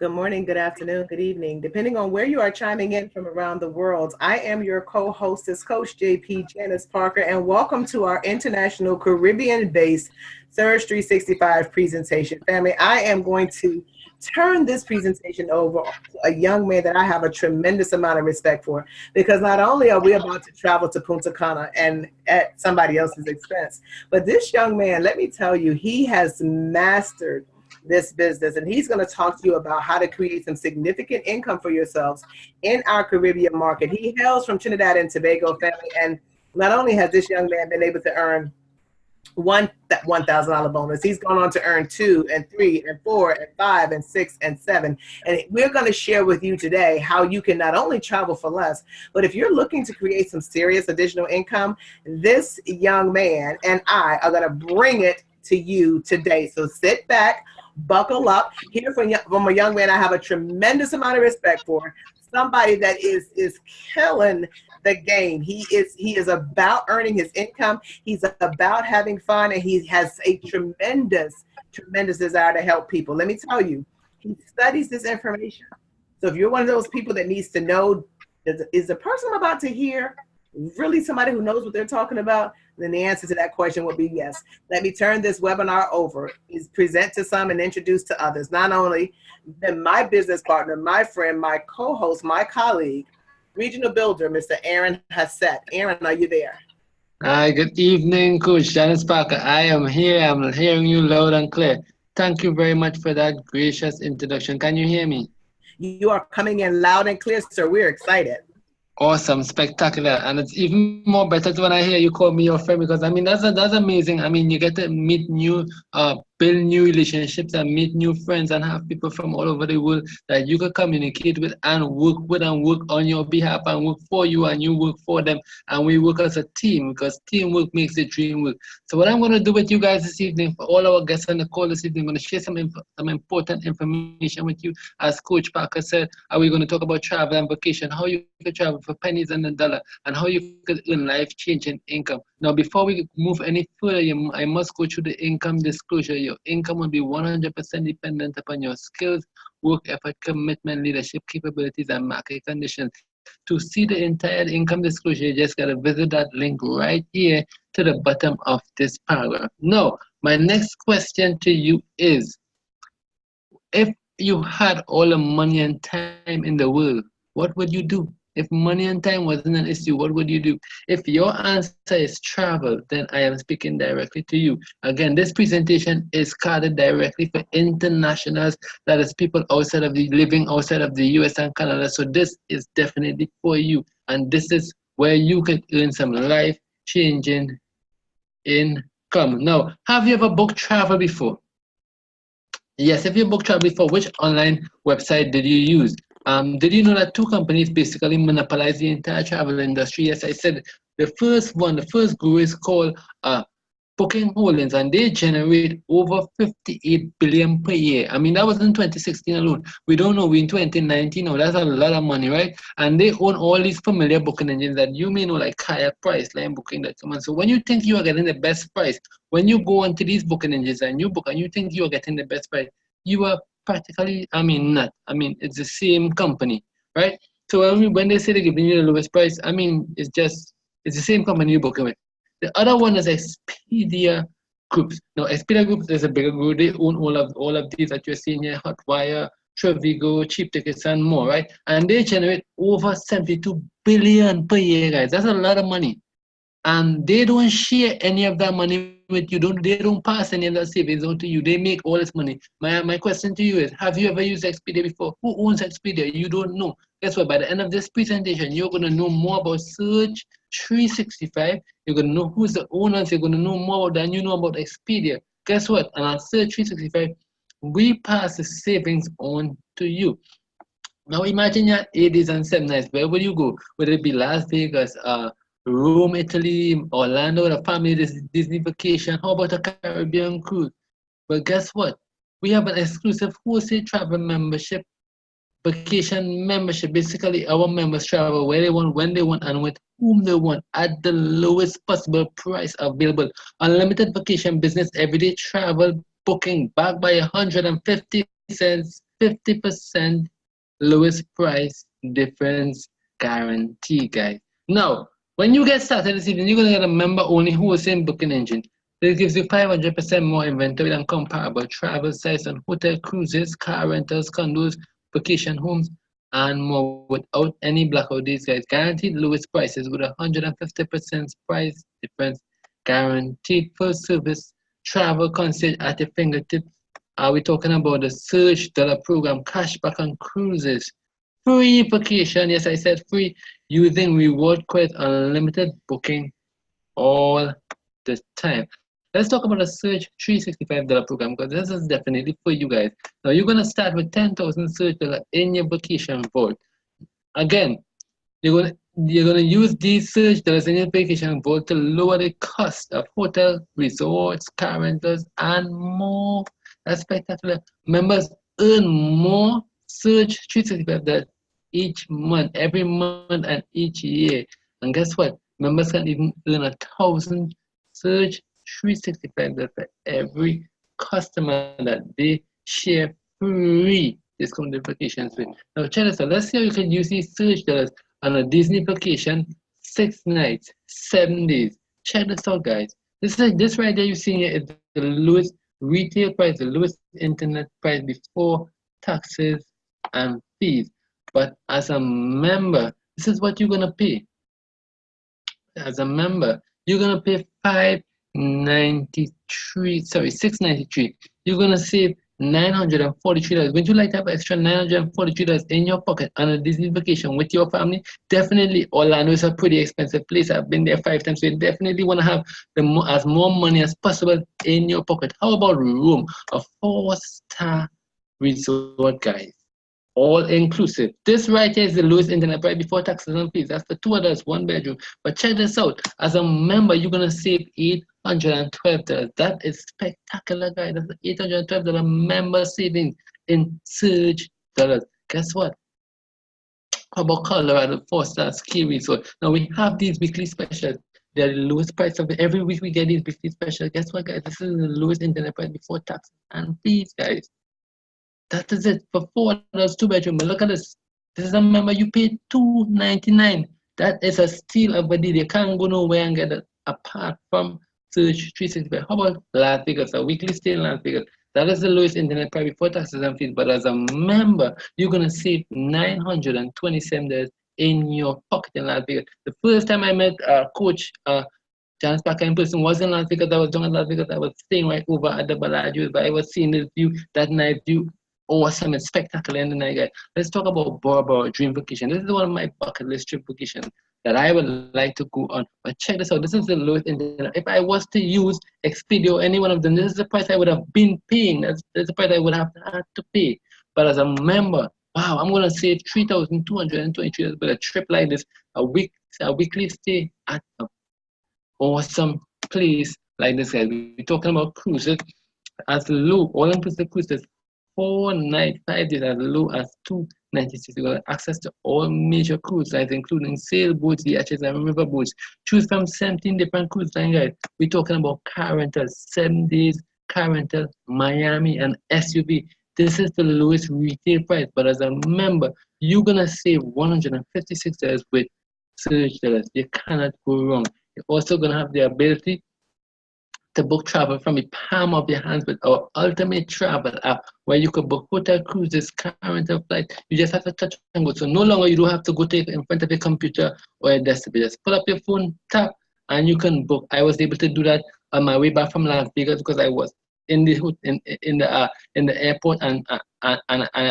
Good morning, good afternoon, good evening, depending on where you are chiming in from around the world. I am your co-hostess, Coach JP Janice Parker, and welcome to our international Caribbean-based Surge365 presentation. Family, I am going to turn this presentation over to a young man that I have a tremendous amount of respect for, because not only are we about to travel to Punta Cana and at somebody else's expense, but this young man, let me tell you, he has mastered this business, and he's going to talk to you about how to create some significant income for yourselves in our Caribbean market. He hails from Trinidad and Tobago, family, and not only has this young man been able to earn that $1,000 bonus, he's gone on to earn 2 and 3 and 4 and 5 and 6 and 7. And we're going to share with you today how you can not only travel for less, but if you're looking to create some serious additional income, this young man and I are going to bring it to you today. So sit back, buckle up, hear from a young man I have a tremendous amount of respect for, somebody that is killing the game. He is about earning his income. He's about having fun, and he has a tremendous desire to help people. Let me tell you, he studies this information. So if you're one of those people that needs to know, is the person I'm about to hear really somebody who knows what they're talking about? Then the answer to that question would be yes. Let me turn this webinar over, is present to some and introduce to others. Not only then my business partner, my friend, my co-host, my colleague, regional builder, Mr. Aaron Hassett. Aaron, are you there? Hi, good evening, Coach Janice Parker. I am here. I'm hearing you loud and clear. Thank you very much for that gracious introduction. Can you hear me? You are coming in loud and clear, sir. We're excited. Awesome, spectacular, and it's even more better when I hear you call me your friend, because I mean that's amazing. I mean, you get to meet new, build new relationships and meet new friends and have people from all over the world that you can communicate with and work on your behalf and work for you and you work for them, and we work as a team, because teamwork makes the dream work. So what I'm going to do with you guys this evening, for all our guests on the call this evening, I'm going to share some important information with you. As Coach Parker said, are we going to talk about travel and vacation, how you can travel for pennies and a dollar, and how you could earn life-changing income. Now, before we move any further, I must go through the income disclosure. Your income will be 100% dependent upon your skills, work effort, commitment, leadership capabilities, and market conditions. To see the entire income disclosure, you just got to visit that link right here to the bottom of this paragraph. Now, my next question to you is, if you had all the money and time in the world, what would you do? If money and time wasn't an issue, what would you do? If your answer is travel, then I am speaking directly to you. Again, this presentation is carded directly for internationals, that is people living outside of the US and Canada. So this is definitely for you. And this is where you can earn some life-changing income. Now, have you ever booked travel before? Yes, if you booked travel before, which online website did you use? Did you know that two companies basically monopolize the entire travel industry? Yes, I said the first guru is called Booking Holdings, and they generate over 58 billion per year. I mean, that was in 2016 alone. We don't know, we're in 2019 now. That's a lot of money, right? And they own all these familiar booking engines that you may know, like Kayak, Priceline, Booking.com. And so when you think you are getting the best price, when you go onto these booking engines and you book and you think you are getting the best price, you are practically, not. It's the same company, right? So when they say they're giving you the lowest price, it's the same company you're booking with. The other one is Expedia Groups. Now, Expedia Groups is a bigger group. They own all of these that you're seeing here: Hotwire, Trevigo, Cheap Tickets, and more, right? And they generate over 72 billion per year, guys. That's a lot of money. And they don't share any of that money with you. They don't pass any of that savings on to you. They make all this money. My question to you is, have you ever used Expedia before? Who owns Expedia? You don't know. Guess what? By the end of this presentation, you're going to know more about Surge365. You're going to know who's the owners. You're going to know more about than you know about Expedia. Guess what? And on Surge365, we pass the savings on to you. Now imagine you're 8 days and 7 nights. Where will you go? Would it be Las Vegas, Rome, Italy, Orlando, a family Disney vacation? How about a Caribbean cruise? But guess what? We have an exclusive wholesale travel membership, vacation membership. Basically, our members travel where they want, when they want, and with whom they want at the lowest possible price available. Unlimited vacation business, everyday travel booking backed by 150 cents 50% lowest price difference guarantee, guys. Now, when you get started this evening, you're going to get a member-only wholesale booking engine. This gives you 500% more inventory than comparable travel sites on hotel, cruises, car rentals, condos, vacation homes, and more without any blackout days, guys. Guaranteed lowest prices with 150% price difference. Guaranteed full service travel concierge at your fingertips. Are we talking about the Surge Dollar program, cashback on cruises, free vacation? Yes, I said free, using reward credit, unlimited booking all the time. Let's talk about the Surge $365 program because this is definitely for you guys. Now you're gonna start with 10,000 Surge dollar in your vacation vault. Again, you're gonna use these Surge dollars in your vacation vault to lower the cost of hotel, resorts, car rentals, and more. That's spectacular. Members earn more Surge $365 each month, every month, and each year. And guess what? Members can even earn 1,000 Surge $365 for every customer that they share free discounted vacations with. Now check this out. Let's see how you can use these Surge dollars on a Disney vacation, 6 nights, 7 days. Check this out, guys. This right there you're seeing here is the lowest retail price, the lowest internet price before taxes and fees. But as a member, this is what you're gonna pay. As a member, you're gonna pay $693. You're gonna save $943. Would you like to have extra $943 in your pocket on a Disney vacation with your family? Definitely. Orlando is a pretty expensive place. I've been there 5 times, so you definitely want to have as more money as possible in your pocket. How about room? A 4-star resort, guys. All inclusive. This right here is the lowest internet price before taxes and fees. That's for 2 adults, 1 bedroom. But check this out. As a member, you're gonna save $812. That is spectacular, guys. That's $812 member savings in Surge dollars. Guess what? How about Colorado 4-star ski resort? Now we have these weekly specials. They're the lowest price of it. Every week we get these weekly specials. Guess what, guys? This is the lowest internet price before taxes and fees, guys. That is it for 4 adults, 2 bedroom. But look at this. This is a member you paid $299. That is a steal of a deal. You can't go nowhere and get it apart from Surge 365. How about Las Vegas? A weekly stay in Las Vegas. That is the lowest internet price before taxes and fees. But as a member, you're gonna save $927 in your pocket in Las Vegas. The first time I met Coach Janice Parker in person was in Las Vegas. I was down in Las Vegas. I was staying right over at the Bellagio, but I was seeing the view, that night view. Awesome and spectacular in the night, guys. Let's talk about BORA Dream Vacation. This is one of my bucket list trip vacations that I would like to go on. But check this out. This is the lowest internet. If I was to use Expedia or any one of them, this is the price I would have been paying. That's the price I would have had to pay. But as a member, wow, I'm gonna save $3,223 with a trip like this, a weekly stay at an awesome place like this, guys. We're talking about cruises as low, all-inclusive cruises. 4 nights, 5 days, as low as $296. You got access to all major cruise lines, including sailboats, yachts, and river boats. Choose from 17 different cruise lines, guys. We're talking about car rental, 7 days car rental, Miami, and SUV. This is the lowest retail price, but as a member, you're gonna save $156 with Surge dollars. You cannot go wrong. You're also gonna have the ability to book travel from the palm of your hands with our ultimate travel app, where you could book hotel, cruises, car rental, flight. You just have to touch and go. So no longer you don't have to go to in front of your computer or your desktop. You just pull up your phone, tap, and you can book. I was able to do that on my way back from Las Vegas because I was in the airport, and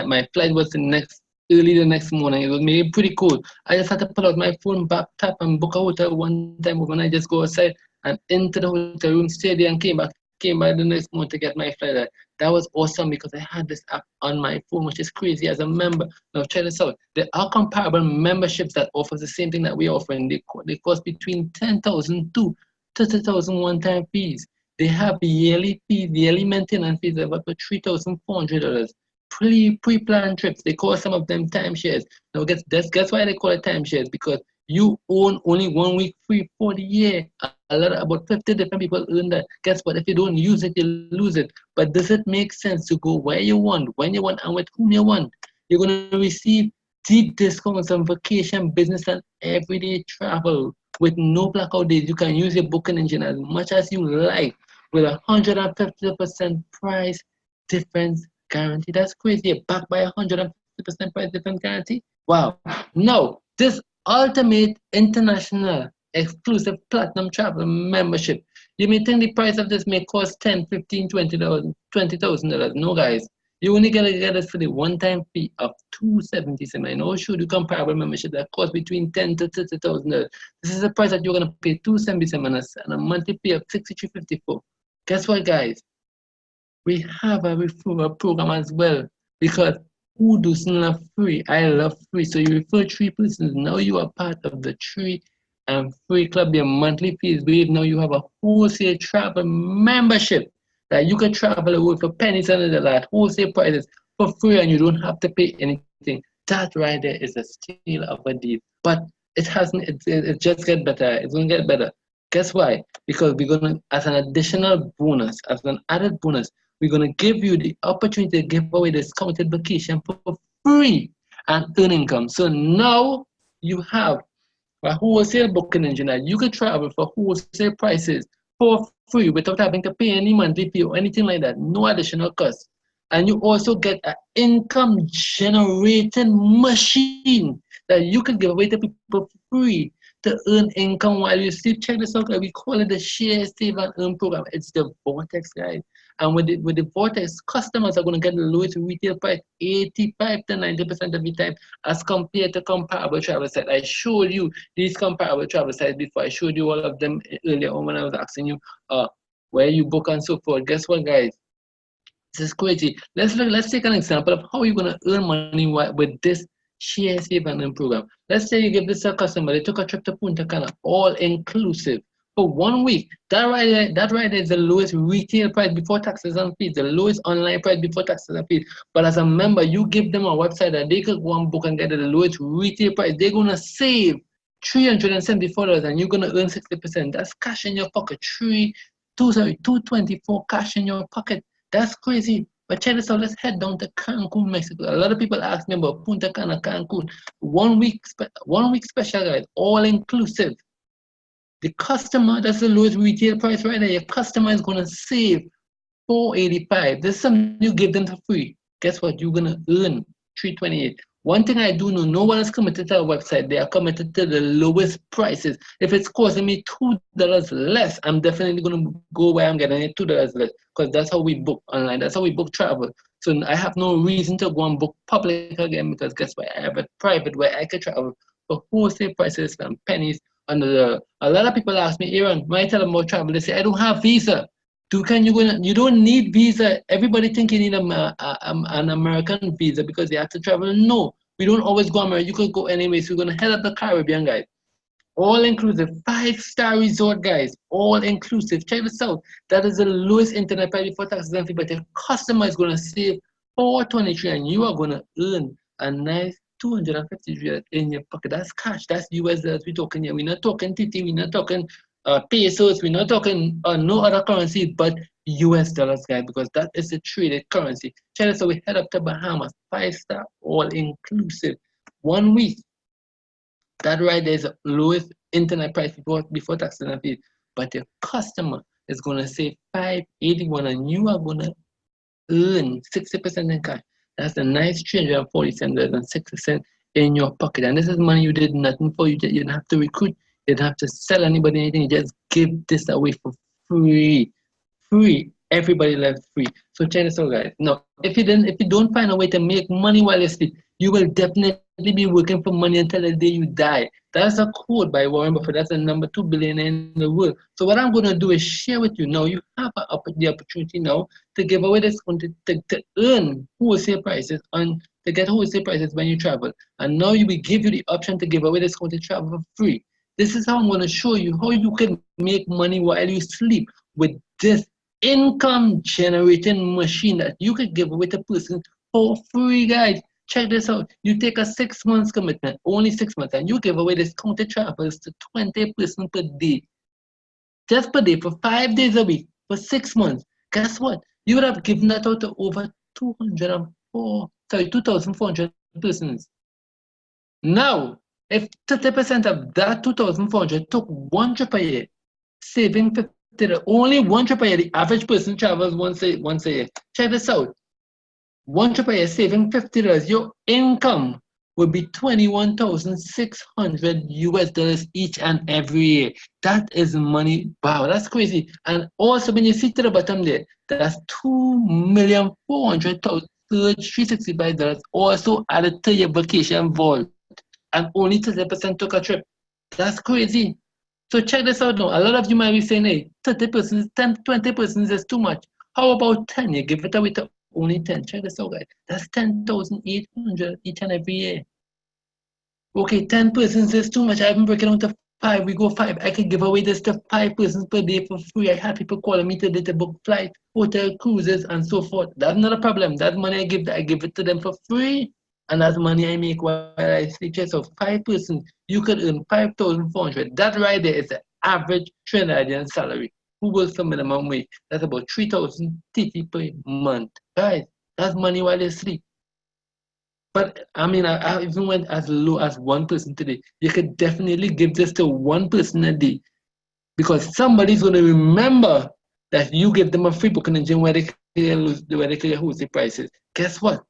my flight was early the next morning. It was maybe pretty cool. I just had to pull out my phone, back, tap, and book a hotel one time when I just go outside and into the hotel room, stayed there, and came back the next morning to get my flight. That was awesome because I had this app on my phone, which is crazy as a member. Now check this out. There are comparable memberships that offer the same thing that we're offering. They cost between $10,000 to $30,000 one-time fees. They have yearly fees, yearly maintenance fees of up to $3,400. Pre-planned trips. They call some of them timeshares. Now guess why they call it timeshares? Because You own only 1 week free for the year. About 50 different people earn that. Guess what? If you don't use it, you lose it. But does it make sense to go where you want, when you want, and with whom you want? You're going to receive deep discounts on vacation, business, and everyday travel with no blackout days. You can use your booking engine as much as you like with 150% price difference guarantee. That's crazy. Backed by 150% price difference guarantee. Wow. No, this ultimate international exclusive platinum travel membership. You may think the price of this may cost 10, 15, $20,000. No, guys. You only gotta get it for the one-time fee of $277. I know should you comparable membership that costs between 10 to $30,000. This is the price that you're gonna pay $277 and a monthly fee of $63.54. Guess what, guys? We have a referral program as well because who doesn't love free? I love free. So you refer 3 persons. Now you are part of the Tree and Free Club. Your monthly fee is waived. Now you have a wholesale travel membership that you can travel away for pennies under the lot, wholesale prices for free, and you don't have to pay anything. That right there is a steal of a deal. But it hasn't. It just get better. It's gonna get better. Guess why? Because we're gonna, as an additional bonus, as an added bonus, we're gonna give you the opportunity to give away discounted vacation for free and earn income. So now you have a wholesale booking engine that you can travel for wholesale prices for free without having to pay any monthly fee or anything like that. No additional cost. And you also get an income generating machine that you can give away to people free to earn income while you sleep. Check this out, guys. We call it the Share, Save, and Earn program. It's the Vortex, guys. And with the Vortex, customers are going to get the lowest retail price 85 to 90% of the time as compared to comparable travel sites. I showed you these comparable travel sites before. I showed you all of them earlier on when I was asking you where you book and so forth. Guess what, guys? This is crazy. Let's take an example of how you're going to earn money with this Share, Save, and Earn program. Let's say you give this a customer, they took a trip to Punta Cana, all inclusive for 1 week. That right there is the lowest retail price before taxes and fees, the lowest online price before taxes and fees. But as a member, you give them a website that they could go and book and get the lowest retail price. They're gonna save $374 and you're gonna earn 60%. That's cash in your pocket. 224 cash in your pocket. That's crazy. But check this out, let's head down to Cancun, Mexico. A lot of people ask me about Punta Cana, Cancun. 1 week special, guys, all inclusive. The customer, that's the lowest retail price right there. Your customer is gonna save $485. This is something you give them for free. Guess what? You're gonna earn $328. One thing I do know, no one is committed to our website. They are committed to the lowest prices. If it's costing me $2 less, I'm definitely gonna go where I'm getting it $2 less because that's how we book online. That's how we book travel. So I have no reason to go and book public again because guess what? I have a private where I can travel for wholesale prices and pennies under the. A lot of people ask me, Aaron, when I tell them about travel, they say I don't have visa. You don't need visa. Everybody think you need an American visa because you have to travel. No, we don't always go America. You could go anyway. So we're gonna head up the Caribbean, guys. All inclusive, 5-star resort, guys. All inclusive. Check this out. That is the lowest internet price before taxes and fees. But the customer is gonna save $423, and you are gonna earn a nice $250 in your pocket. That's cash. That's US dollars we're talking here. We're not talking TT. We're not talking pesos. We're not talking no other currency but US dollars, guys, because that is the traded currency. Check this out. We head up to Bahamas. 5-star, all inclusive. 1 week. That right there is the lowest internet price before taxes and fees. But your customer is gonna save $581, and you are gonna earn 60% in cash. That's a nice $347.60 in your pocket. And this is money you did nothing for. You didn't have to recruit. You didn't have to sell anybody anything. You just give this away for free. Free. Everybody loves free. So check this out, guys. Now, if you don't find a way to make money while you sleep, you will definitely be working for money until the day you die. That's a quote by Warren Buffett. That's the number 2 billionaire in the world. So what I'm going to do is share with you now. You have the opportunity now to give away this to earn wholesale prices to get wholesale prices when you travel. And now we give you the option to give away this to travel for free. This is how I'm going to show you how you can make money while you sleep with this income generating machine that you could give away to person for free, guys. Check this out. You take a 6 months commitment, only 6 months, and you give away discounted travels to 20 persons per day. Just per day for 5 days a week for 6 months. Guess what? You would have given that out to over 2,400 persons. Now, if 30% of that 2,400 took one trip a year, saving 50, only one trip a year, the average person travels once a year. Check this out. One trip a year, saving $50, your income would be $21,600 US each and every year. That is money. Wow, that's crazy. And also, when you see to the bottom there, that's $2,400,000 $365 also added to your vacation vault, and only 30% took a trip. That's crazy. So check this out now. A lot of you might be saying, hey, 30 persons, 10, 20 persons is too much. How about 10? You give it away to only 10. Check this out, guys. That's 10,800 each and every year. Okay, 10 persons is too much. I haven't broken down to 5. We go 5. I could give away this to 5 persons per day for free. I had people calling me today to book flights, hotel, cruises, and so forth. That's not a problem. That money I give it to them for free. And that's money I make while I sleep. So 5 persons, you could earn 5,400. That right there is the average Trinidadian salary. Who works for minimum wage? That's about 3,030 per month. Guys, that's money while you sleep. But I mean, I even went as low as 1 person today. You could definitely give this to 1 person a day, because somebody's going to remember that you give them a free booking engine where they can lose the prices. Guess what?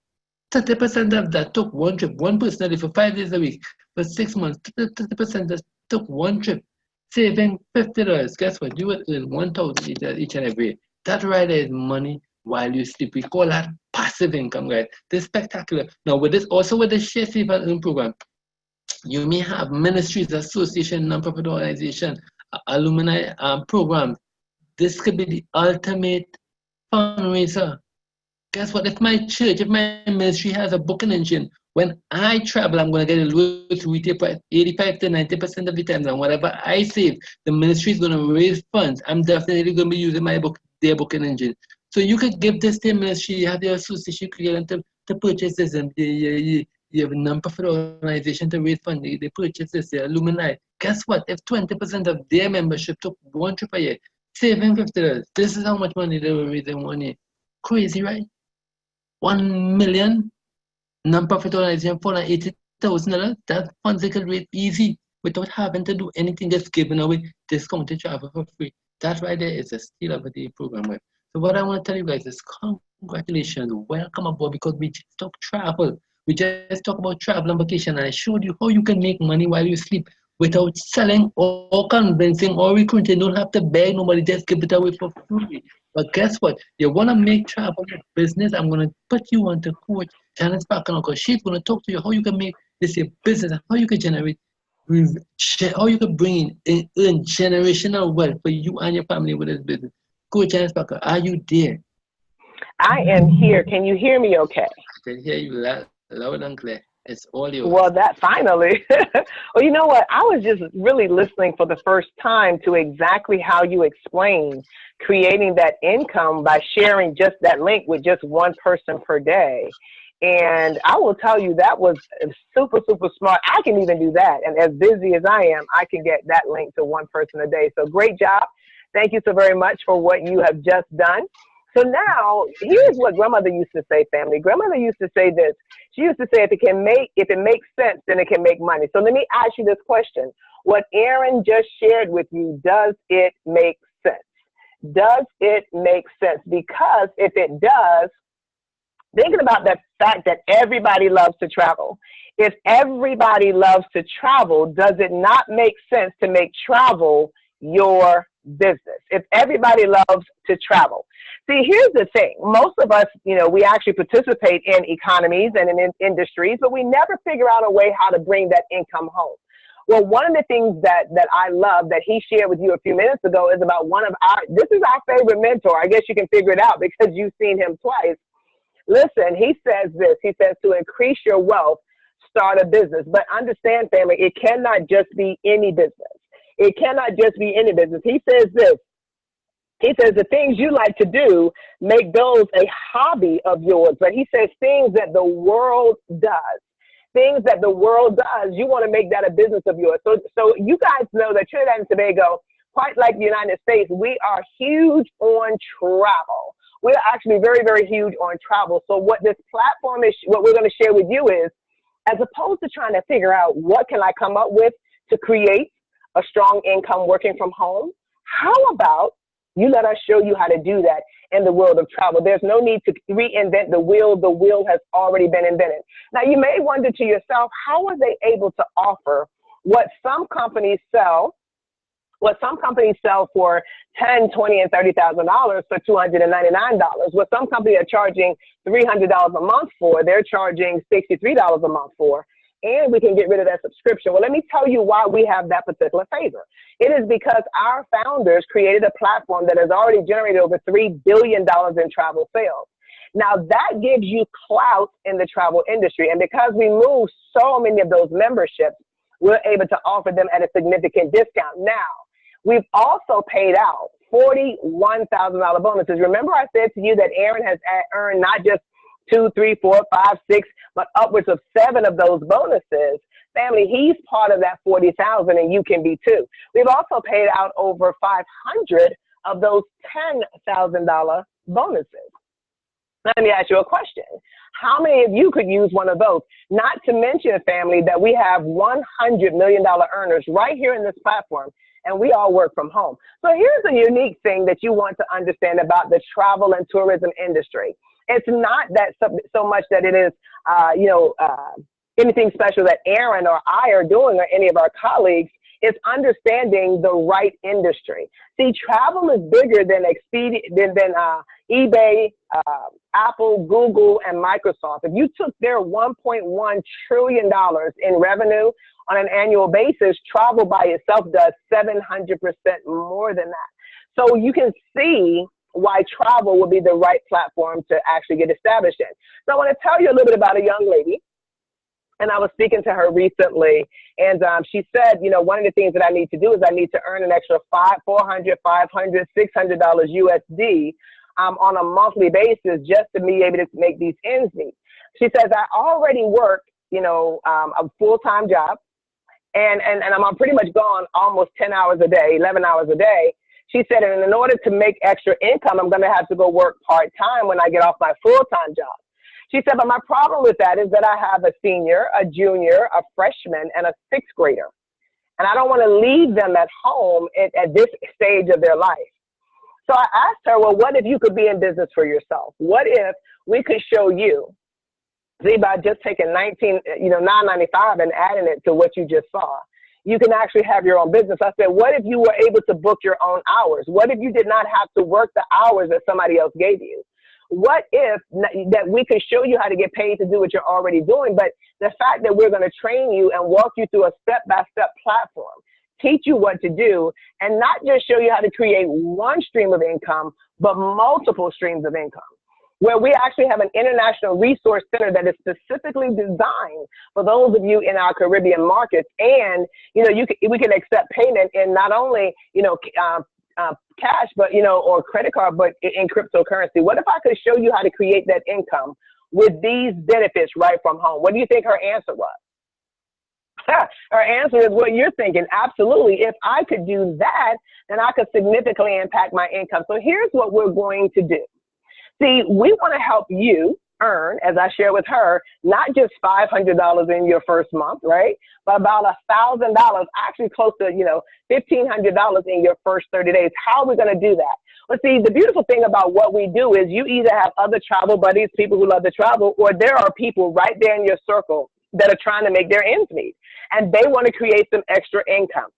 30% of that took 1 trip, 1 person a day for 5 days a week for 6 months. 30% that took 1 trip, saving $50. Guess what? You will earn 1,000 each and every day. That right there is money while you sleep. We call that passive income, guys. This is spectacular. Now, with this, also with the Share Save and Earn program, you may have ministries, association, non-profit organization, alumni programs. This could be the ultimate fundraiser. Guess what? If my church, if my ministry has a booking engine, when I travel, I'm going to get a lowest retail price 85 to 90% of the time. And whatever I save, the ministry is going to raise funds. I'm definitely going to be using their booking engine. So you could give this to your ministry, you have your association, you could get them to purchase this, and you have a non-profit organization to raise funds, they purchase this, the alumni. Guess what? If 20% of their membership took 1 trip a year, saving $50, this is how much money they will raise in 1 year. Crazy, right? 1 million non-profit organization for $80,000. That funds they could raise easy without having to do anything, just giving away discounted travel for free. That right there is a steal of the program. Right? So what I want to tell you guys is congratulations, welcome aboard, because we just talk travel. We just talk about travel and vacation, and I showed you how you can make money while you sleep without selling or convincing or recruiting. You don't have to beg nobody, just give it away for free. But guess what? You want to make travel a business, I'm going to put you on to Coach Janice Parker, because she's going to talk to you how you can make this a business, how you can generate, how you can bring in generational wealth for you and your family with this business. Coach Janice Parker, are you there? I am here. Can you hear me okay? I can hear you loud and clear. It's all yours. Well, that finally. Well, you know what? I was just really listening for the first time to exactly how you explain creating that income by sharing just that link with just 1 person per day. And I will tell you, that was super, super smart. I can even do that. And as busy as I am, I can get that link to 1 person a day. So great job. Thank you so very much for what you have just done. So now, here's what grandmother used to say, family. Grandmother used to say this. She used to say, if it makes sense, then it can make money. So let me ask you this question. What Aaron just shared with you, does it make sense? Does it make sense? Because if it does, thinking about the fact that everybody loves to travel. If everybody loves to travel, does it not make sense to make travel your business? If everybody loves to travel. See, here's the thing. Most of us, we actually participate in economies and in industries, but we never figure out a way how to bring that income home. Well, one of the things that I love that he shared with you a few minutes ago is about this is our favorite mentor. I guess you can figure it out because you've seen him twice. Listen, he says this. He says to increase your wealth, start a business. But understand, family, it cannot just be any business. It cannot just be any business. He says this. He says the things you like to do, make those a hobby of yours. But he says things that the world does. Things that the world does, you want to make that a business of yours. So you guys know that Trinidad and Tobago, quite like the United States, we are huge on travel. We're actually very, very huge on travel. So what this platform is, what we're going to share with you is, as opposed to trying to figure out what can I come up with to create a strong income working from home, how about you let us show you how to do that in the world of travel. There's no need to reinvent the wheel. The wheel has already been invented. Now, you may wonder to yourself, how are they able to offer what some companies sell for $10,000, $20,000, and $30,000 for $299. What some companies are charging $300 a month for, they're charging $63 a month for, and we can get rid of that subscription. Well, let me tell you why we have that particular favor. It is because our founders created a platform that has already generated over $3 billion in travel sales. Now, that gives you clout in the travel industry, and because we move so many of those memberships, we're able to offer them at a significant discount. Now, we've also paid out $41,000 bonuses. Remember I said to you that Aaron has earned not just 2, 3, 4, 5, 6, but upwards of 7 of those bonuses. Family, he's part of that 40,000, and you can be too. We've also paid out over 500 of those $10,000 bonuses. Let me ask you a question. How many of you could use one of those? Not to mention, family, that we have $100 million earners right here in this platform, and we all work from home. So here's a unique thing that you want to understand about the travel and tourism industry. It's not that so much that it is, anything special that Aaron or I are doing or any of our colleagues. It's understanding the right industry. See, travel is bigger than eBay, Apple, Google, and Microsoft. If you took their $1.1 trillion in revenue on an annual basis, travel by itself does 700% more than that. So you can see why travel would be the right platform to actually get established in. So I want to tell you a little bit about a young lady. And I was speaking to her recently, and she said, one of the things that I need to do is I need to earn an extra $400, $500, $600 USD on a monthly basis just to be able to make these ends meet. She says, I already work, a full-time job, and I'm pretty much gone almost 10 hours a day, 11 hours a day. She said, and in order to make extra income, I'm going to have to go work part-time when I get off my full-time job. She said, but my problem with that is that I have a senior, a junior, a freshman, and a 6th grader. And I don't want to leave them at home at this stage of their life. So I asked her, well, what if you could be in business for yourself? What if we could show you, see, by just taking $9.95 and adding it to what you just saw, you can actually have your own business. I said, what if you were able to book your own hours? What if you did not have to work the hours that somebody else gave you? What if that we could show you how to get paid to do what you're already doing, but the fact that we're going to train you and walk you through a step-by-step platform, teach you what to do, and not just show you how to create one stream of income, but multiple streams of income, where we actually have an international resource center that is specifically designed for those of you in our Caribbean markets. And, we can accept payment in not only, cash, but, or credit card, but in cryptocurrency. What if I could show you how to create that income with these benefits right from home? What do you think her answer was? Her answer is what you're thinking. Absolutely. If I could do that, then I could significantly impact my income. So here's what we're going to do. See, we want to help you earn, as I share with her, not just $500 in your first month, right? But about $1,000, actually close to, $1,500 in your first 30 days. How are we going to do that? Well, see, the beautiful thing about what we do is you either have other travel buddies, people who love to travel, or there are people right there in your circle that are trying to make their ends meet, and they want to create some extra income.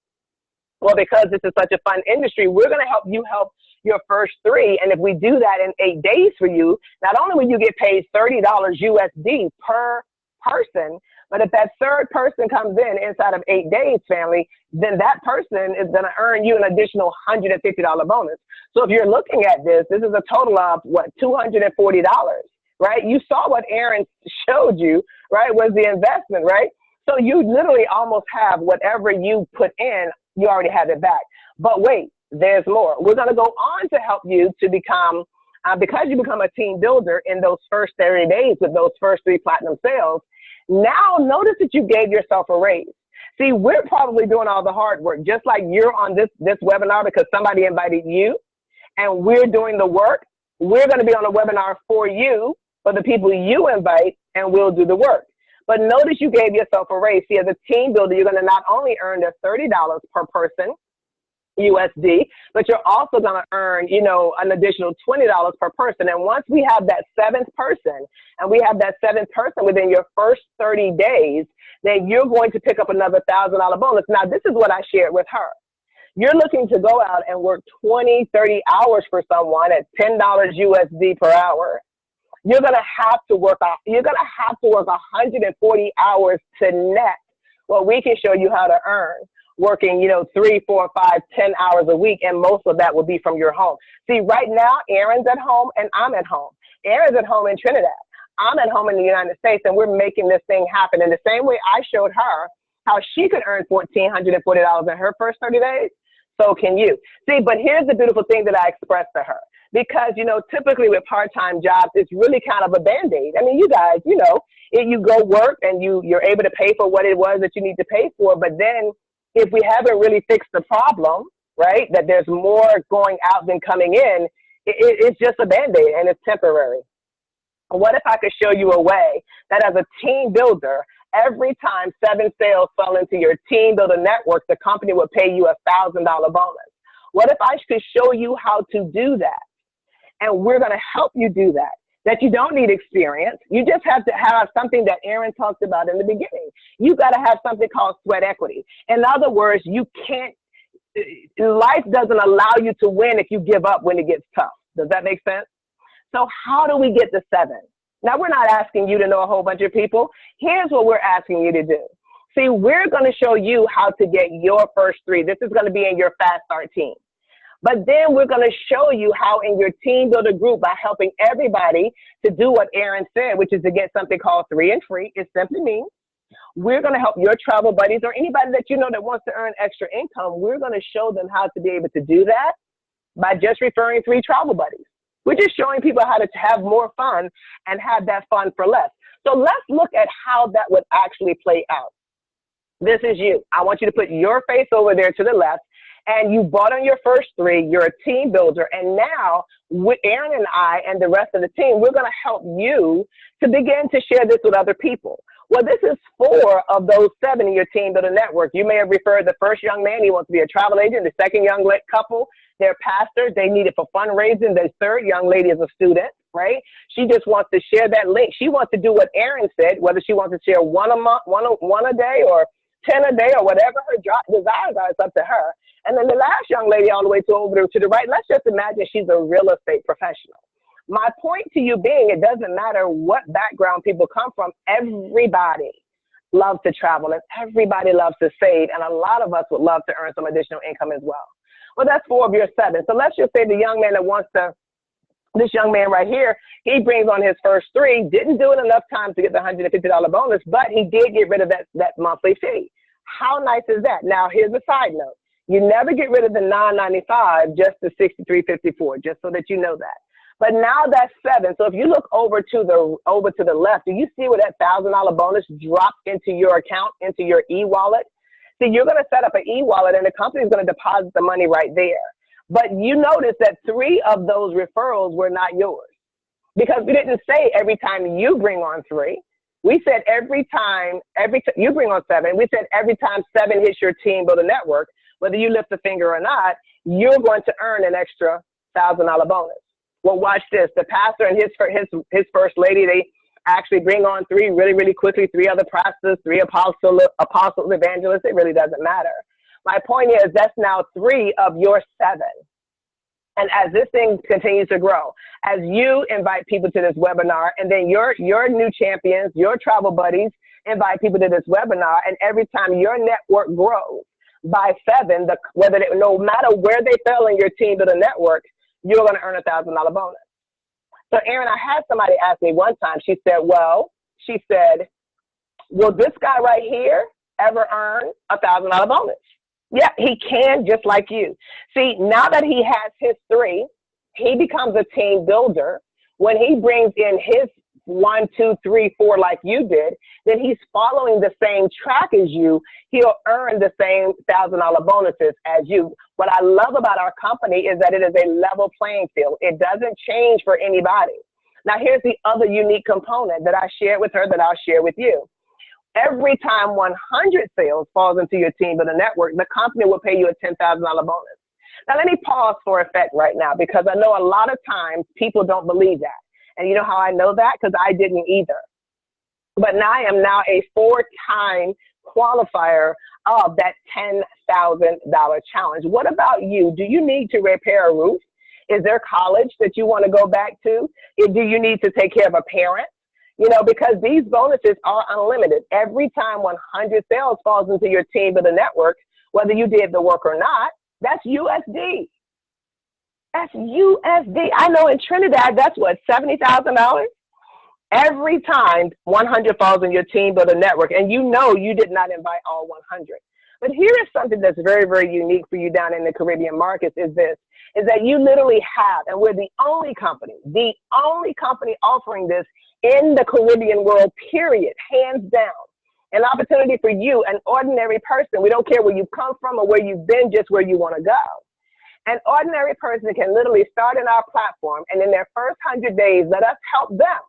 Well, because this is such a fun industry, we're going to help you help your first 3. And if we do that in 8 days for you, not only will you get paid $30 USD per person, but if that third person comes in inside of 8 days, family, then that person is going to earn you an additional $150 bonus. So if you're looking at this, this is a total of $240, right? You saw what Aaron showed you, right, was the investment, right? So you literally almost have whatever you put in, you already have it back. But wait, there's more. We're going to go on to help you to become, because you become a team builder in those first 30 days with those first 3 platinum sales. Now notice that you gave yourself a raise. See, we're probably doing all the hard work, just like you're on this webinar because somebody invited you, and we're doing the work. We're going to be on a webinar for you, for the people you invite, and we'll do the work. But notice you gave yourself a raise. See, as a team builder, you're going to not only earn the $30 per person, USD, but you're also going to earn, you know, an additional $20 per person. And once we have that 7th person, and we have that 7th person within your first 30 days, then you're going to pick up another $1,000 bonus. Now, this is what I shared with her. You're looking to go out and work 20, 30 hours for someone at $10 USD per hour. You're going to have to work 140 hours to net what we can show you how to earn, working, you know, 3, 4, 5, 10 hours a week, and most of that will be from your home. See, right now, Erin's at home and I'm at home. Erin's at home in Trinidad. I'm at home in the United States, and we're making this thing happen. In the same way I showed her how she could earn $1,440 in her first 30 days, so can you. See, but here's the beautiful thing that I expressed to her. Because, you know, typically with part-time jobs, it's really kind of a Band-Aid. I mean, you guys, you know, you go work and you're able to pay for what it was that you need to pay for. But then if we haven't really fixed the problem, right, that there's more going out than coming in, it's just a Band-Aid and it's temporary. What if I could show you a way that as a team builder, every time 7 sales fell into your team builder network, the company would pay you $1,000 bonus? What if I could show you how to do that? And we're going to help you do that. That you don't need experience. You just have to have something that Erin talked about in the beginning. You got to have something called sweat equity. In other words, you can't, life doesn't allow you to win if you give up when it gets tough. Does that make sense? So how do we get to 7? Now, we're not asking you to know a whole bunch of people. Here's what we're asking you to do. See, we're going to show you how to get your first 3. This is going to be in your Fast Start team. But then we're going to show you how in your team builder group, by helping everybody to do what Erin said, which is to get something called 3 and Free. It simply means we're going to help your travel buddies or anybody that you know that wants to earn extra income. We're going to show them how to be able to do that by just referring 3 travel buddies. We're just showing people how to have more fun and have that fun for less. So let's look at how that would actually play out. This is you. I want you to put your face over there to the left. And you bought on your first 3, you're a team builder, and now with Erin and I and the rest of the team, we're going to help you to begin to share this with other people. Well, this is 4 of those 7 in your team builder network. You may have referred the first young man, he wants to be a travel agent. The second young couple, they're pastors, they need it for fundraising. The third young lady is a student, right? She just wants to share that link. She wants to do what Erin said, whether she wants to share 1 a month, one a day, or 10 a day, or whatever her desires are. It's up to her. And then the last young lady all the way over to the right, let's just imagine she's a real estate professional. My point to you being, it doesn't matter what background people come from, everybody loves to travel and everybody loves to save, and a lot of us would love to earn some additional income as well. Well, that's 4 of your 7. So let's just say the young man that wants to, this young man right here, he brings on his first 3, didn't do it enough times to get the $150 bonus, but he did get rid of that monthly fee. How nice is that? Now, here's a side note. You never get rid of the $9.95, just the $63.54, just so that you know that. But now that's 7. So if you look over to the left, do you see where that $1,000 bonus drops into your account, into your e-wallet? See, you're going to set up an e-wallet, and the company is going to deposit the money right there. But you notice that 3 of those referrals were not yours, because we didn't say every time you bring on 3. We said every time you bring on 7. We said every time 7 hits your team builder network, whether you lift a finger or not, you're going to earn an extra $1,000 bonus. Well, watch this. The pastor and his first lady, they actually bring on 3 really, really quickly, 3 other pastors, 3 apostles, evangelists. It really doesn't matter. My point is that's now 3 of your 7. And as this thing continues to grow, as you invite people to this webinar, and then your new champions, your travel buddies invite people to this webinar, and every time your network grows by 7, no matter where they fell in your team to the network, you're going to earn a $1,000 bonus. So, Erin, I had somebody ask me one time, she said, will this guy right here ever earn a $1,000 bonus? Yeah, he can, just like you. See, now that he has his 3, he becomes a team builder. When he brings in his 1, 2, 3, 4, like you did, then he's following the same track as you. He'll earn the same $1,000 bonuses as you. What I love about our company is that it is a level playing field. It doesn't change for anybody. Now, here's the other unique component that I shared with her that I'll share with you. Every time 100 sales falls into your team of the network, the company will pay you a $10,000 bonus. Now, let me pause for effect right now, because I know a lot of times people don't believe that. And you know how I know that? Because I didn't either. But now I am now a 4-time qualifier of that $10,000 challenge. What about you? Do you need to repair a roof? Is there college that you want to go back to? Do you need to take care of a parent? You know, because these bonuses are unlimited. Every time 100 sales falls into your team of the network, whether you did the work or not, that's USD. That's USD. I know in Trinidad, that's what, $70,000? Every time 100 falls in your team of the network, and you know you did not invite all 100. But here is something that's very, very unique for you down in the Caribbean markets is this, is that you literally have, and we're the only company offering this in the Caribbean world, period, hands down. An opportunity for you, an ordinary person. We don't care where you've come from or where you've been, just where you want to go. An ordinary person can literally start in our platform, and in their first 100 days, let us help them.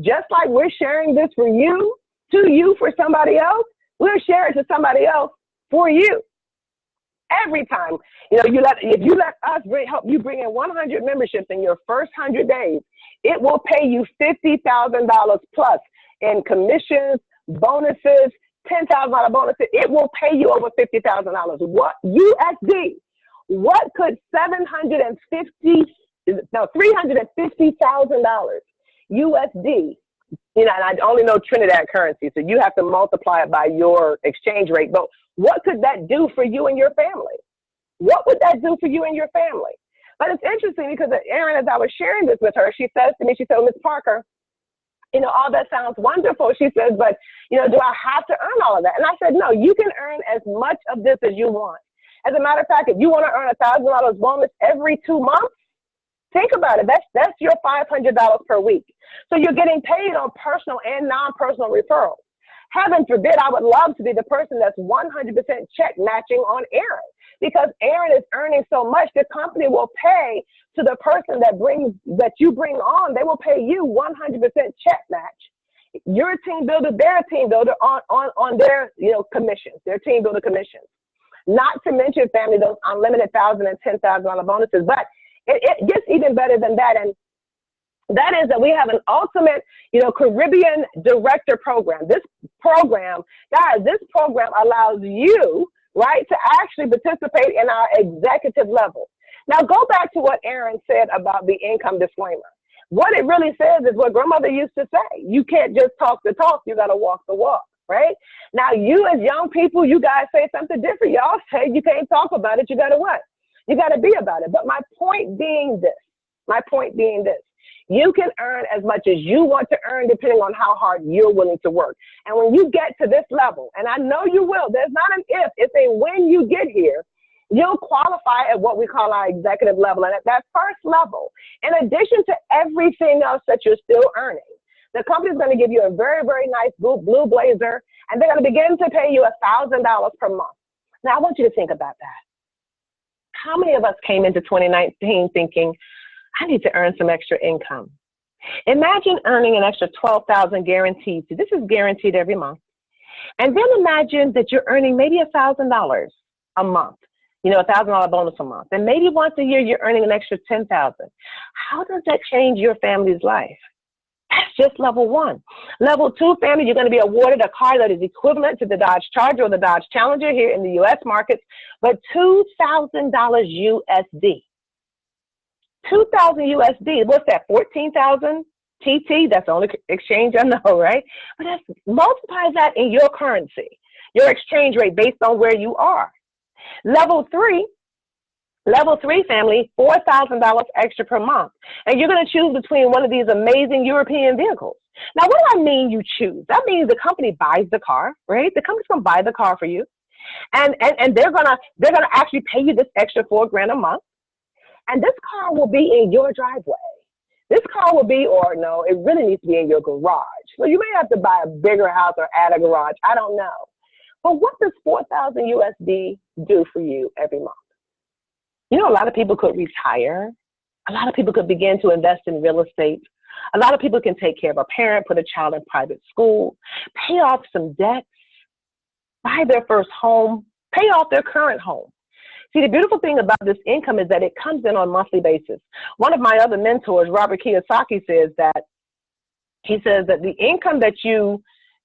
Just like we're sharing this for you, to you, for somebody else, we're sharing to somebody else for you. Every time, you know, if you let us help you bring in 100 memberships in your first 100 days, it will pay you $50,000 plus in commissions, bonuses, $10,000 bonuses. It will pay you over $50,000. What USD? What could $350,000 USD? You know, and I only know Trinidad currency, so you have to multiply it by your exchange rate. But what could that do for you and your family? What would that do for you and your family? But it's interesting because Erin, as I was sharing this with her, she says to me, she said, Ms. Parker, you know, all that sounds wonderful. She says, but, you know, do I have to earn all of that? And I said, no, you can earn as much of this as you want. As a matter of fact, if you want to earn $1,000 bonus every 2 months, think about it. That's your $500 per week. So you're getting paid on personal and non-personal referrals. Heaven forbid, I would love to be the person that's 100% check matching on Erin, because Erin is earning so much, the company will pay to the person that you bring on. They will pay you 100% check match. You're a team builder, they're a team builder on their, you know, commissions, their team builder commissions. Not to mention, family, those unlimited $1,000 and $10,000 bonuses. But it gets even better than that. And that is that we have an ultimate, you know, Caribbean director program. This program, guys, this program allows you, right, to actually participate in our executive level. Now, go back to what Erin said about the income disclaimer. What it really says is what grandmother used to say. You can't just talk the talk, you got to walk the walk, right? Now, you as young people, you guys say something different. Y'all say you can't talk about it, you got to what? You got to be about it. But my point being this, you can earn as much as you want to earn depending on how hard you're willing to work. And when you get to this level, and I know you will, there's not an if, it's a when you get here, you'll qualify at what we call our executive level. And at that first level, in addition to everything else that you're still earning, the company's going to give you a very, very nice blue blazer, and they're going to begin to pay you $1,000 per month. Now, I want you to think about that. How many of us came into 2019 thinking, I need to earn some extra income? Imagine earning an extra $12,000 guaranteed. This is guaranteed every month. And then imagine that you're earning maybe $1,000 a month, you know, $1,000 bonus a month. And maybe once a year, you're earning an extra $10,000. How does that change your family's life? That's just level one. Level two, family, you're going to be awarded a car that is equivalent to the Dodge Charger or the Dodge Challenger here in the U.S. markets, but $2,000 USD. 2,000 USD, what's that, 14,000 TT? That's the only exchange I know, right? But that's, multiply that in your currency, your exchange rate based on where you are. Level three, family, $4,000 extra per month. And you're going to choose between one of these amazing European vehicles. Now, what do I mean you choose? That means the company buys the car, right? The company's going to buy the car for you. And they're gonna actually pay you this extra $4,000 a month. And this car will be in your driveway. This car will be, or no, it really needs to be in your garage. So you may have to buy a bigger house or add a garage. I don't know. But what does 4,000 USD do for you every month? You know, a lot of people could retire. A lot of people could begin to invest in real estate. A lot of people can take care of a parent, put a child in private school, pay off some debts, buy their first home, pay off their current home. See, the beautiful thing about this income is that it comes in on a monthly basis. One of my other mentors, Robert Kiyosaki, says that the income that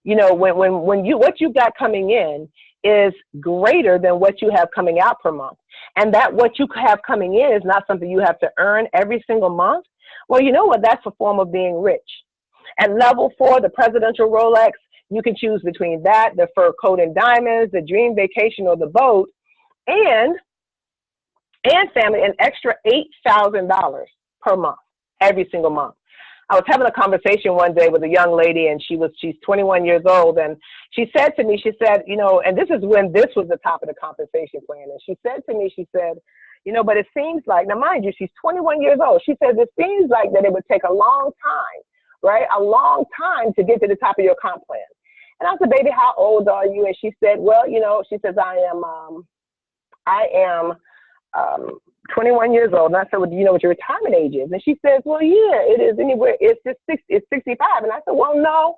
what you got coming in is greater than what you have coming out per month. And that what you have coming in is not something you have to earn every single month. Well, you know what? That's a form of being rich. At level 4, the presidential Rolex, you can choose between that, the fur coat and diamonds, the dream vacation or the boat, and family, an extra $8,000 per month, every single month. I was having a conversation one day with a young lady, and she's 21 years old, and she said to me, she said, you know, and this is when this was the top of the compensation plan, and she said to me, she said, you know, but it seems like, now mind you, she's 21 years old. She says it seems like that it would take a long time, right? A long time to get to the top of your comp plan. And I said, baby, how old are you? And she said, well, you know, she says, I am 21 years old. And I said, well, do you know what your retirement age is? And she says, well, yeah, it is anywhere. It's 65. And I said, well, no,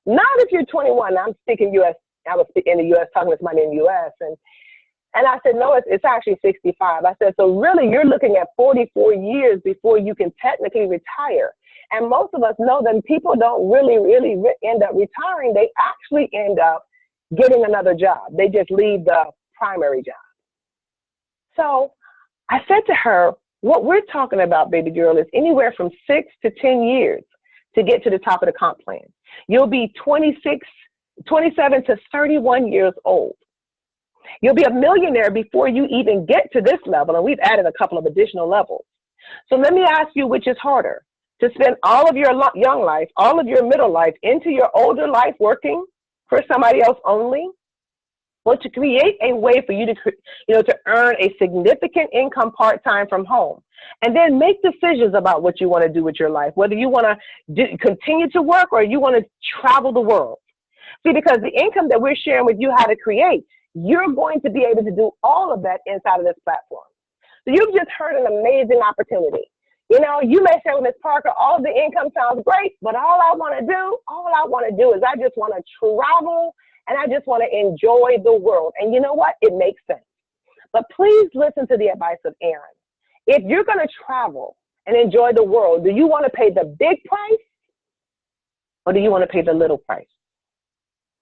not if you're 21. I'm speaking U.S. I was in the U.S. talking with somebody in the U.S. And I said, no, it's actually 65. I said, so really you're looking at 44 years before you can technically retire. And most of us know that people don't really end up retiring. They actually end up getting another job. They just leave the primary job. So I said to her, what we're talking about, baby girl, is anywhere from 6 to 10 years to get to the top of the comp plan. You'll be 27 to 31 years old. You'll be a millionaire before you even get to this level, and we've added a couple of additional levels. So let me ask you, which is harder? To spend all of your young life, all of your middle life into your older life working for somebody else only? Well, to create a way for you to earn a significant income part-time from home, and then make decisions about what you want to do with your life, whether you want to continue to work or you want to travel the world. See, because the income that we're sharing with you how to create, you're going to be able to do all of that inside of this platform. So you've just heard an amazing opportunity. You know, you may say, well, Ms. Parker, all of the income sounds great, but all I want to do is I just want to travel and I just want to enjoy the world. And you know what? It makes sense. But please listen to the advice of Aaron. If you're going to travel and enjoy the world, do you want to pay the big price or do you want to pay the little price?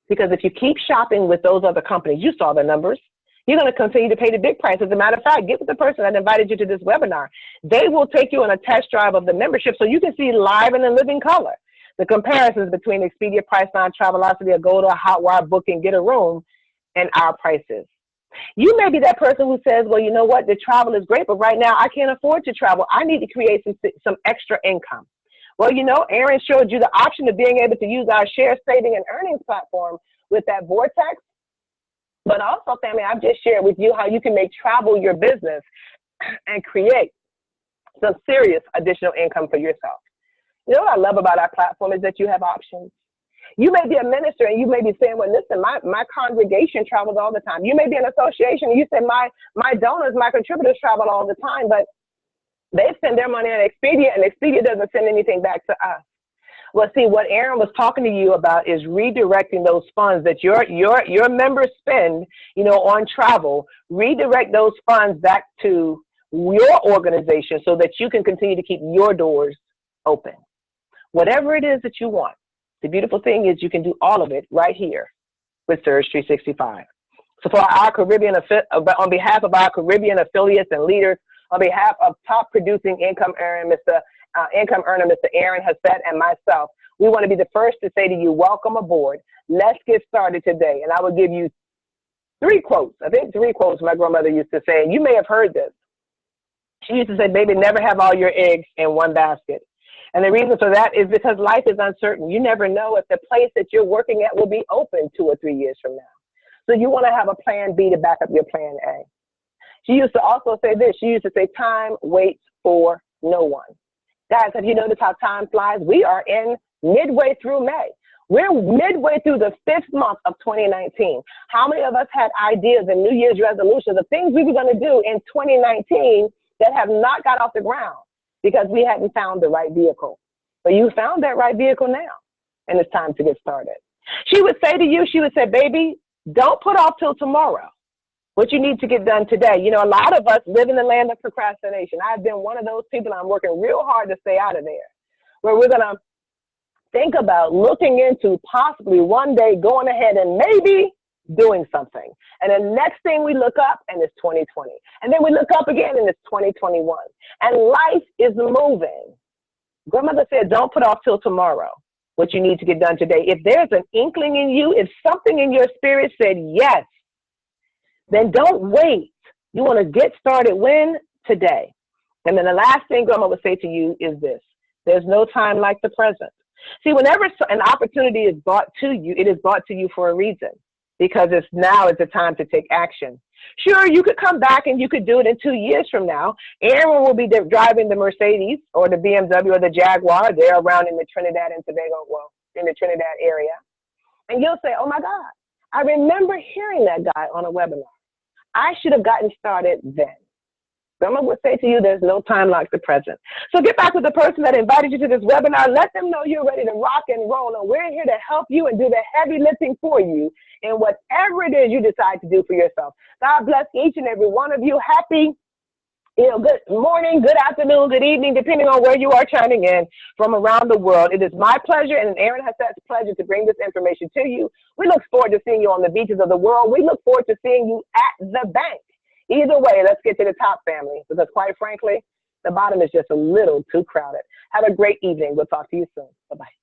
Because if you keep shopping with those other companies, you saw the numbers, you're going to continue to pay the big price. As a matter of fact, get with the person that invited you to this webinar. They will take you on a test drive of the membership so you can see live and in living color the comparisons between Expedia, Priceline, Travelocity, Agoda, Hotwire, Booking, Get a Room, and our prices. You may be that person who says, well, you know what, the travel is great, but right now I can't afford to travel. I need to create some extra income. Well, you know, Aaron showed you the option of being able to use our share saving and earnings platform with that Vortex. But also, family, I've just shared with you how you can make travel your business and create some serious additional income for yourself. You know what I love about our platform is that you have options. You may be a minister and you may be saying, well, listen, my congregation travels all the time. You may be an association and you say, my donors, my contributors travel all the time, but they spend their money on Expedia and Expedia doesn't send anything back to us. Well, see, what Aaron was talking to you about is redirecting those funds that your members spend, you know, on travel, redirect those funds back to your organization so that you can continue to keep your doors open. Whatever it is that you want. The beautiful thing is you can do all of it right here with Surge365. So for our Caribbean, on behalf of our Caribbean affiliates and leaders, on behalf of top producing income earner, Mr. Aaron Hassett, and myself, we want to be the first to say to you, welcome aboard. Let's get started today. And I will give you 3 quotes. I think 3 quotes my grandmother used to say, and you may have heard this. She used to say, baby, never have all your eggs in one basket. And the reason for that is because life is uncertain. You never know if the place that you're working at will be open 2 or 3 years from now. So you want to have a plan B to back up your plan A. She used to also say this. She used to say, time waits for no one. Guys, have you noticed how time flies? We are in midway through May. We're midway through the 5th month of 2019. How many of us had ideas and New Year's resolutions of things we were going to do in 2019 that have not got off the ground because we hadn't found the right vehicle? But you found that right vehicle now, and it's time to get started. She would say to you, she would say, baby, don't put off till tomorrow what you need to get done today. You know, a lot of us live in the land of procrastination. I've been one of those people. I'm working real hard to stay out of there, where we're going to think about looking into possibly one day going ahead and maybe doing something. And the next thing we look up and it's 2020. And then we look up again and it's 2021. And life is moving. Grandmother said, don't put off till tomorrow what you need to get done today. If there's an inkling in you, if something in your spirit said yes, then don't wait. You want to get started when? Today. And then the last thing Grandma would say to you is this. There's no time like the present. See, whenever an opportunity is brought to you, it is brought to you for a reason, because now is the time to take action. Sure, you could come back and you could do it in 2 years from now. Aaron will be driving the Mercedes or the BMW or the Jaguar. They're around in the Trinidad and Tobago, well, in the Trinidad area. And you'll say, oh my God, I remember hearing that guy on a webinar. I should have gotten started then. Grandma would say to you, there's no time like the present. So get back with the person that invited you to this webinar. Let them know you're ready to rock and roll. And we're here to help you and do the heavy lifting for you in whatever it is you decide to do for yourself. God bless each and every one of you. Happy, good morning, good afternoon, good evening, depending on where you are chiming in from around the world. It is my pleasure and Aaron Hasset's pleasure to bring this information to you. We look forward to seeing you on the beaches of the world. We look forward to seeing you at the bank. Either way, let's get to the top, family, because quite frankly, the bottom is just a little too crowded. Have a great evening. We'll talk to you soon. Bye-bye.